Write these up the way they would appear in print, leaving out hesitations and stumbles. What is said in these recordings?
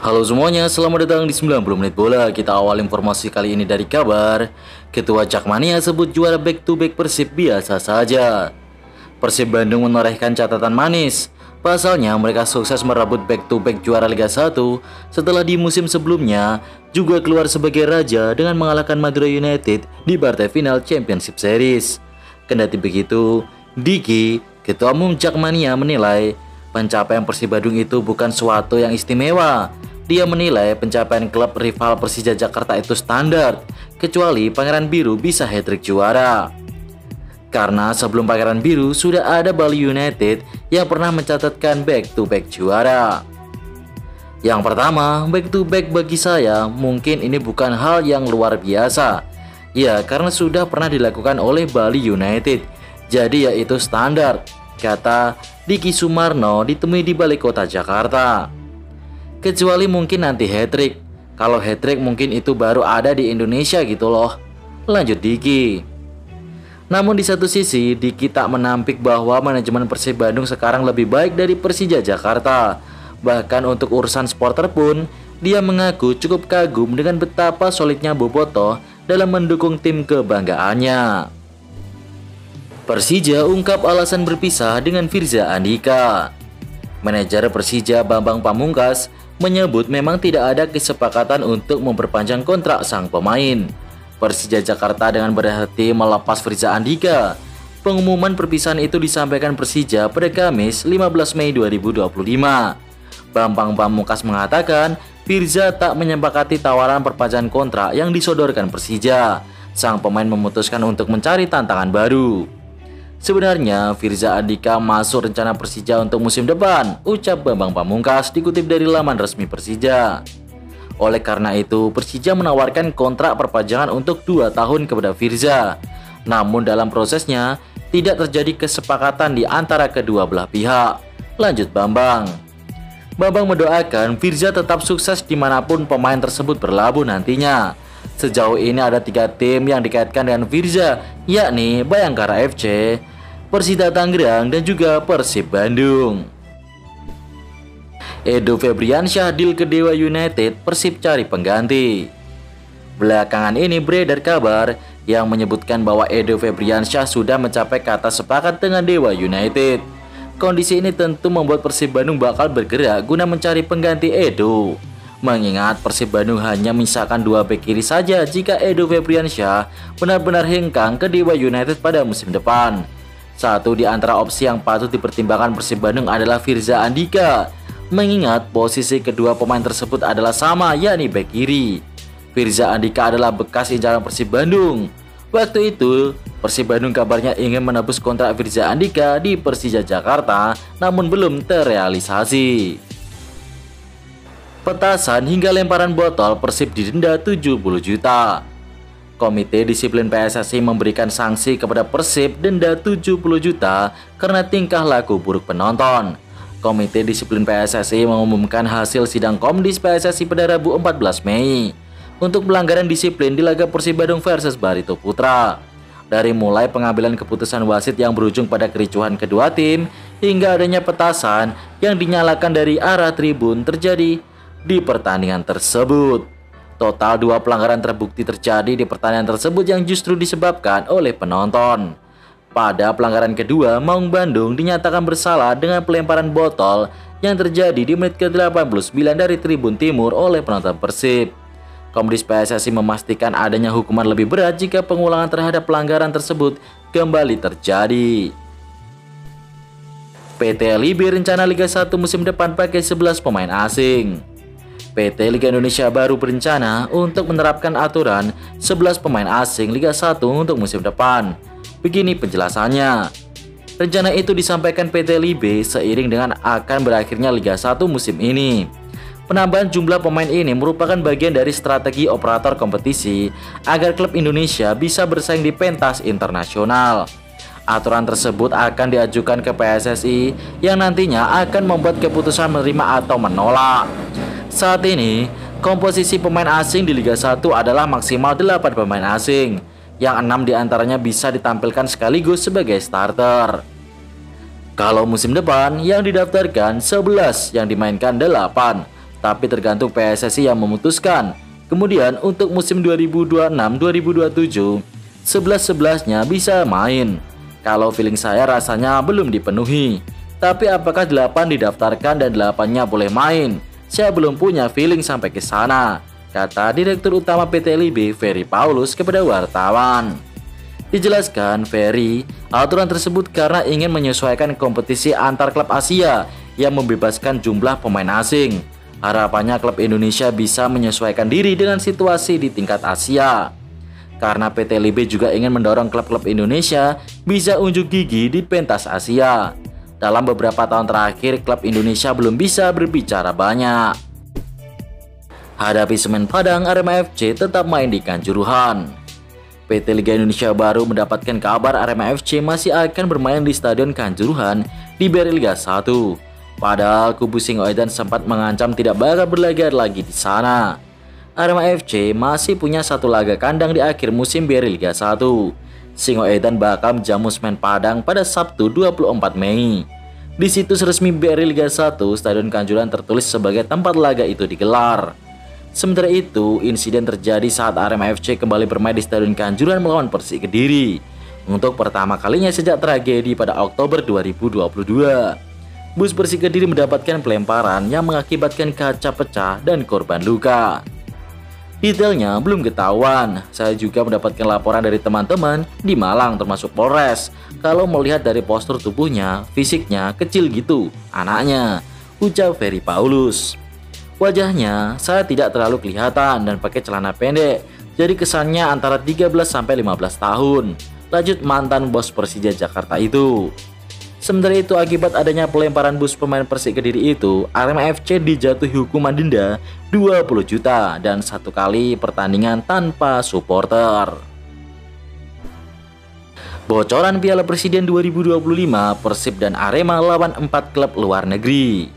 Halo semuanya, selamat datang di 90 menit bola. Kita awal informasi kali ini dari kabar Ketua Jakmania sebut juara back-to-back Persib biasa saja. Persib Bandung menorehkan catatan manis. Pasalnya mereka sukses merebut back-to-back juara Liga 1 setelah di musim sebelumnya juga keluar sebagai raja dengan mengalahkan Madura United di partai final Championship Series. Kendati begitu, Diki, Ketua Umum Jakmania menilai pencapaian Persib Bandung itu bukan suatu yang istimewa. Dia menilai pencapaian klub rival Persija Jakarta itu standar, kecuali Pangeran Biru bisa hat-trick juara. Karena sebelum Pangeran Biru sudah ada Bali United yang pernah mencatatkan back-to-back juara. Yang pertama, back-to-back bagi saya mungkin ini bukan hal yang luar biasa. Ya, karena sudah pernah dilakukan oleh Bali United, jadi ya itu standar, kata Diki Sumarno ditemui di Balai Kota Jakarta. Kecuali mungkin nanti hat-trick. Kalau hat-trick mungkin itu baru ada di Indonesia gitu loh, lanjut Diki. Namun di satu sisi, Diki tak menampik bahwa manajemen Persib Bandung sekarang lebih baik dari Persija Jakarta. Bahkan untuk urusan supporter pun, dia mengaku cukup kagum dengan betapa solidnya Bobotoh dalam mendukung tim kebanggaannya. Persija ungkap alasan berpisah dengan Firza Andika. Manajer Persija Bambang Pamungkas menyebut memang tidak ada kesepakatan untuk memperpanjang kontrak sang pemain. Persija Jakarta dengan berhati melepas Firza Andika. Pengumuman perpisahan itu disampaikan Persija pada Kamis 15 Mei 2025. Bambang Pamungkas mengatakan Firza tak menyepakati tawaran perpanjangan kontrak yang disodorkan Persija. Sang pemain memutuskan untuk mencari tantangan baru. Sebenarnya Firza Andika masuk rencana Persija untuk musim depan, ucap Bambang Pamungkas dikutip dari laman resmi Persija. Oleh karena itu, Persija menawarkan kontrak perpanjangan untuk 2 tahun kepada Firza. Namun dalam prosesnya, tidak terjadi kesepakatan di antara kedua belah pihak. Lanjut Bambang. Bambang mendoakan Firza tetap sukses dimanapun pemain tersebut berlabuh nantinya. Sejauh ini ada 3 tim yang dikaitkan dengan Firza, yakni Bayangkara FC, Persita Tangerang, dan juga Persib Bandung. Edo Febriansyah deal ke Dewa United, Persib cari pengganti. Belakangan ini beredar kabar yang menyebutkan bahwa Edo Febriansyah sudah mencapai kata sepakat dengan Dewa United. Kondisi ini tentu membuat Persib Bandung bakal bergerak guna mencari pengganti Edo. Mengingat Persib Bandung hanya menyisakan 2 bek kiri saja jika Edo Febriansyah benar-benar hengkang ke Dewa United pada musim depan. Satu di antara opsi yang patut dipertimbangkan Persib Bandung adalah Firza Andika. Mengingat posisi kedua pemain tersebut adalah sama, yakni bek kiri. Firza Andika adalah bekas incaran Persib Bandung. Waktu itu, Persib Bandung kabarnya ingin menebus kontrak Firza Andika di Persija Jakarta, namun belum terrealisasi. Petasan hingga lemparan botol, Persib didenda 70 juta. Komite Disiplin PSSI memberikan sanksi kepada Persib denda 70 juta karena tingkah laku buruk penonton. Komite Disiplin PSSI mengumumkan hasil sidang Komdis PSSI pada Rabu 14 Mei untuk pelanggaran disiplin di laga Persib Bandung versus Barito Putra. Dari mulai pengambilan keputusan wasit yang berujung pada kericuhan kedua tim hingga adanya petasan yang dinyalakan dari arah tribun terjadi di pertandingan tersebut. Total 2 pelanggaran terbukti terjadi di pertandingan tersebut yang justru disebabkan oleh penonton. Pada pelanggaran kedua, Maung Bandung dinyatakan bersalah dengan pelemparan botol yang terjadi di menit ke-89 dari tribun timur oleh penonton Persib. Komdis PSSI memastikan adanya hukuman lebih berat jika pengulangan terhadap pelanggaran tersebut kembali terjadi. PT LIB rencana Liga 1 musim depan pakai 11 pemain asing. PT Liga Indonesia baru berencana untuk menerapkan aturan 11 pemain asing Liga 1 untuk musim depan. Begini penjelasannya. Rencana itu disampaikan PT LIB seiring dengan akan berakhirnya Liga 1 musim ini. Penambahan jumlah pemain ini merupakan bagian dari strategi operator kompetisi agar klub Indonesia bisa bersaing di pentas internasional. Aturan tersebut akan diajukan ke PSSI yang nantinya akan membuat keputusan menerima atau menolak. Saat ini, komposisi pemain asing di Liga 1 adalah maksimal 8 pemain asing, yang 6 diantaranya bisa ditampilkan sekaligus sebagai starter. Kalau musim depan, yang didaftarkan 11, yang dimainkan 8. tapi tergantung PSSI yang memutuskan. Kemudian untuk musim 2026-2027, 11-11-nya bisa main. Kalau feeling saya rasanya belum dipenuhi. Tapi apakah 8 didaftarkan dan 8-nya boleh main? Saya belum punya feeling sampai ke sana, kata Direktur Utama PT LIB Ferry Paulus kepada wartawan. Dijelaskan Ferry, aturan tersebut karena ingin menyesuaikan kompetisi antar klub Asia yang membebaskan jumlah pemain asing. Harapannya klub Indonesia bisa menyesuaikan diri dengan situasi di tingkat Asia. Karena PT LIB juga ingin mendorong klub-klub Indonesia bisa unjuk gigi di pentas Asia. Dalam beberapa tahun terakhir, klub Indonesia belum bisa berbicara banyak. Hadapi Semen Padang, Arema FC tetap main di Kanjuruhan. PT Liga Indonesia baru mendapatkan kabar Arema FC masih akan bermain di Stadion Kanjuruhan di BRI Liga 1. Padahal kubu Singoedan sempat mengancam tidak bakal berlaga lagi di sana. Arema FC masih punya satu laga kandang di akhir musim BRI Liga 1. Singoedan bakal menjamu Semen Padang pada Sabtu 24 Mei. Di situs resmi BRI Liga 1, Stadion Kanjuruhan tertulis sebagai tempat laga itu digelar. Sementara itu, insiden terjadi saat Arema FC kembali bermain di Stadion Kanjuruhan melawan Persik Kediri untuk pertama kalinya sejak tragedi pada Oktober 2022. Bus Persik Kediri mendapatkan pelemparan yang mengakibatkan kaca pecah dan korban luka. Detailnya belum ketahuan. Saya juga mendapatkan laporan dari teman-teman di Malang termasuk Polres. Kalau melihat dari postur tubuhnya, fisiknya kecil gitu anaknya, ucap Ferry Paulus. Wajahnya saya tidak terlalu kelihatan dan pakai celana pendek, jadi kesannya antara 13-15 tahun, lanjut mantan bos Persija Jakarta itu. Sementara itu, akibat adanya pelemparan bus pemain Persik Kediri itu, Arema FC dijatuhi hukuman denda 20 juta dan 1 kali pertandingan tanpa supporter. Bocoran Piala Presiden 2025, Persib dan Arema lawan 4 klub luar negeri.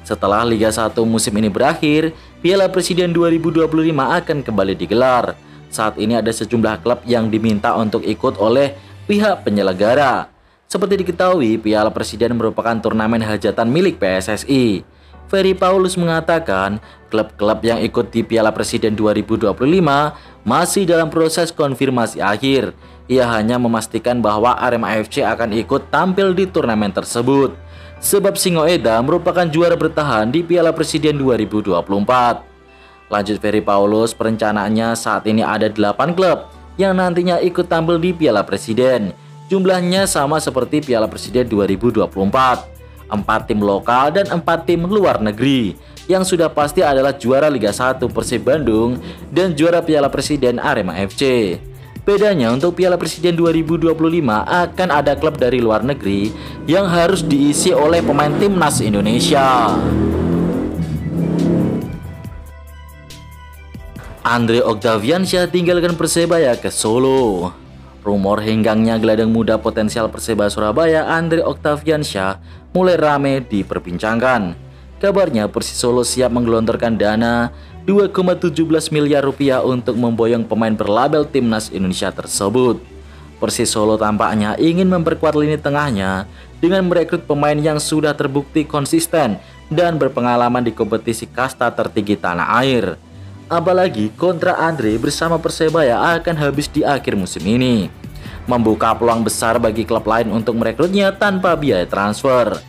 Setelah Liga 1 musim ini berakhir, Piala Presiden 2025 akan kembali digelar. Saat ini ada sejumlah klub yang diminta untuk ikut oleh pihak penyelenggara. Seperti diketahui, Piala Presiden merupakan turnamen hajatan milik PSSI. Ferry Paulus mengatakan, klub-klub yang ikut di Piala Presiden 2025 masih dalam proses konfirmasi akhir. Ia hanya memastikan bahwa Arema FC akan ikut tampil di turnamen tersebut. Sebab Singoedan merupakan juara bertahan di Piala Presiden 2024. Lanjut Ferry Paulus, perencanaannya saat ini ada 8 klub yang nantinya ikut tampil di Piala Presiden. Jumlahnya sama seperti Piala Presiden 2024, 4 tim lokal dan 4 tim luar negeri. Yang sudah pasti adalah juara Liga 1 Persib Bandung dan juara Piala Presiden Arema FC. Bedanya untuk Piala Presiden 2025 akan ada klub dari luar negeri yang harus diisi oleh pemain timnas Indonesia. Andre Octaviansyah tinggalkan Persebaya ke Solo. Rumor henggangnya gelandang muda potensial Persebaya Surabaya Andre Octaviansyah mulai ramai diperbincangkan. Kabarnya Persis Solo siap menggelontorkan dana 2,17 miliar rupiah untuk memboyong pemain berlabel timnas Indonesia tersebut. Persis Solo tampaknya ingin memperkuat lini tengahnya dengan merekrut pemain yang sudah terbukti konsisten dan berpengalaman di kompetisi kasta tertinggi tanah air. Apalagi kontrak Andre bersama Persebaya akan habis di akhir musim ini, membuka peluang besar bagi klub lain untuk merekrutnya tanpa biaya transfer.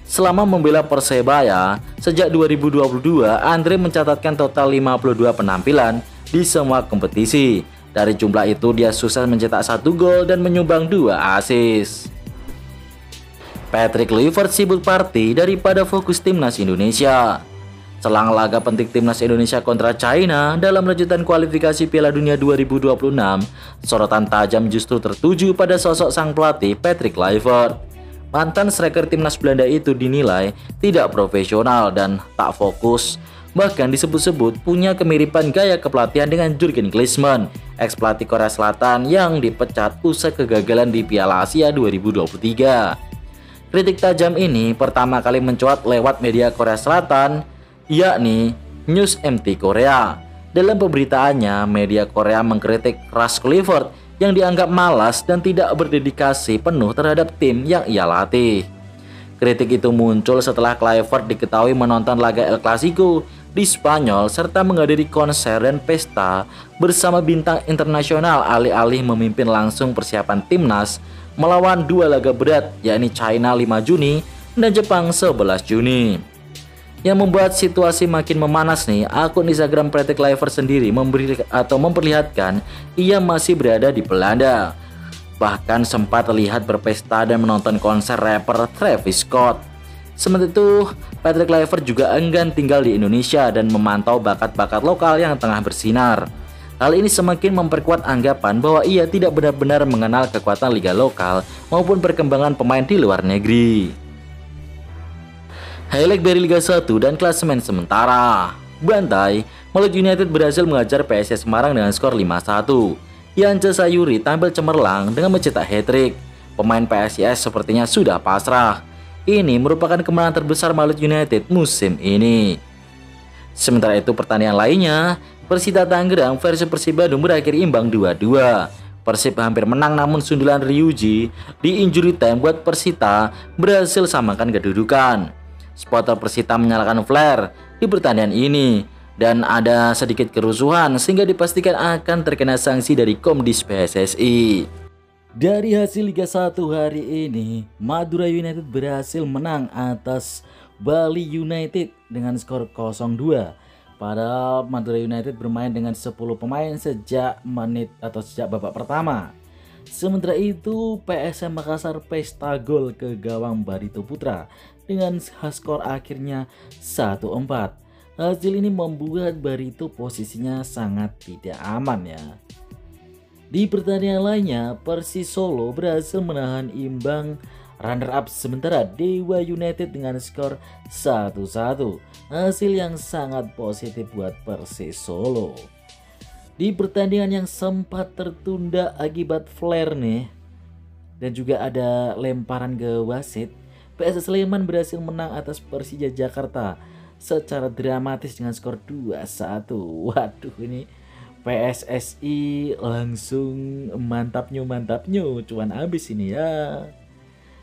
Selama membela Persebaya, sejak 2022, Andre mencatatkan total 52 penampilan di semua kompetisi. Dari jumlah itu, dia sukses mencetak 1 gol dan menyumbang 2 assist. Patrick Kluivert sibuk party daripada fokus timnas Indonesia. Selang laga penting timnas Indonesia kontra China dalam lanjutan kualifikasi Piala Dunia 2026, sorotan tajam justru tertuju pada sosok sang pelatih Patrick Kluivert. Mantan striker timnas Belanda itu dinilai tidak profesional dan tak fokus. Bahkan disebut-sebut punya kemiripan gaya kepelatihan dengan Jurgen Klinsmann, ex-pelatih Korea Selatan yang dipecat usai kegagalan di Piala Asia 2023. Kritik tajam ini pertama kali mencuat lewat media Korea Selatan, yakni News MT Korea. Dalam pemberitaannya, media Korea mengkritik keras Kluivert yang dianggap malas dan tidak berdedikasi penuh terhadap tim yang ia latih. Kritik itu muncul setelah Kluivert diketahui menonton laga El Clasico di Spanyol serta menghadiri konser dan pesta bersama bintang internasional alih-alih memimpin langsung persiapan timnas melawan dua laga berat yakni China 5 Juni dan Jepang 11 Juni. Yang membuat situasi makin memanas nih, akun Instagram Patrick Kluivert sendiri memperlihatkan ia masih berada di Belanda. Bahkan sempat terlihat berpesta dan menonton konser rapper Travis Scott. Sementara itu, Patrick Kluivert juga enggan tinggal di Indonesia dan memantau bakat-bakat lokal yang tengah bersinar. Hal ini semakin memperkuat anggapan bahwa ia tidak benar-benar mengenal kekuatan liga lokal maupun perkembangan pemain di luar negeri. Highlight dari Liga 1 dan klasemen sementara. Bantai, Malut United berhasil mengajar PSS Semarang dengan skor 5-1. Yance Sayuri tampil cemerlang dengan mencetak hat-trick. Pemain PSIS sepertinya sudah pasrah. Ini merupakan kemenangan terbesar Malut United musim ini. Sementara itu pertandingan lainnya, Persita Tangerang versus Persib Bandung berakhir imbang 2-2. Persib hampir menang namun sundulan Ryuji di injury time buat Persita berhasil samakan kedudukan. Supporter Persita menyalakan flare di pertandingan ini dan ada sedikit kerusuhan sehingga dipastikan akan terkena sanksi dari Komdis PSSI. Dari hasil Liga 1 hari ini, Madura United berhasil menang atas Bali United dengan skor 0-2. Padahal Madura United bermain dengan 10 pemain sejak babak pertama. Sementara itu, PSM Makassar pesta gol ke gawang Barito Putra dengan skor akhirnya 1-4. Hasil ini membuat Barito posisinya sangat tidak aman ya. Di pertandingan lainnya, Persis Solo berhasil menahan imbang runner-up sementara Dewa United dengan skor 1-1. Hasil yang sangat positif buat Persis Solo. Di pertandingan yang sempat tertunda akibat flare nih, dan juga ada lemparan ke wasit, PSS Sleman berhasil menang atas Persija Jakarta secara dramatis dengan skor 2-1. Waduh, ini PSSI langsung mantapnya cuan habis ini ya.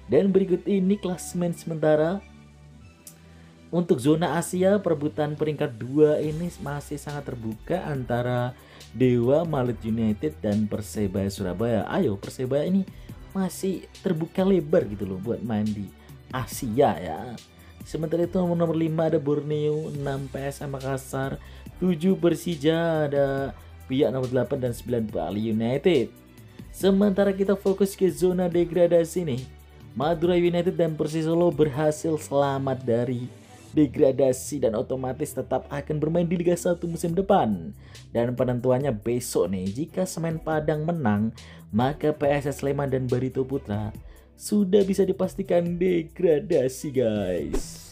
Dan berikut ini klasemen sementara. Untuk zona Asia, perebutan peringkat 2 ini masih sangat terbuka antara Dewa, Malut United dan Persebaya Surabaya. Ayo, Persebaya ini masih terbuka lebar gitu loh buat main di Asia ya. Sementara itu nomor 5 ada Borneo, 6 PSM Makassar, 7 Persija, ada pihak nomor 8 dan 9 Bali United. Sementara kita fokus ke zona degradasi nih. Madura United dan Persis Solo berhasil selamat dari degradasi dan otomatis tetap akan bermain di Liga 1 musim depan. Dan penentuannya besok nih, jika Semen Padang menang, maka PSS Sleman dan Barito Putra sudah bisa dipastikan degradasi guys.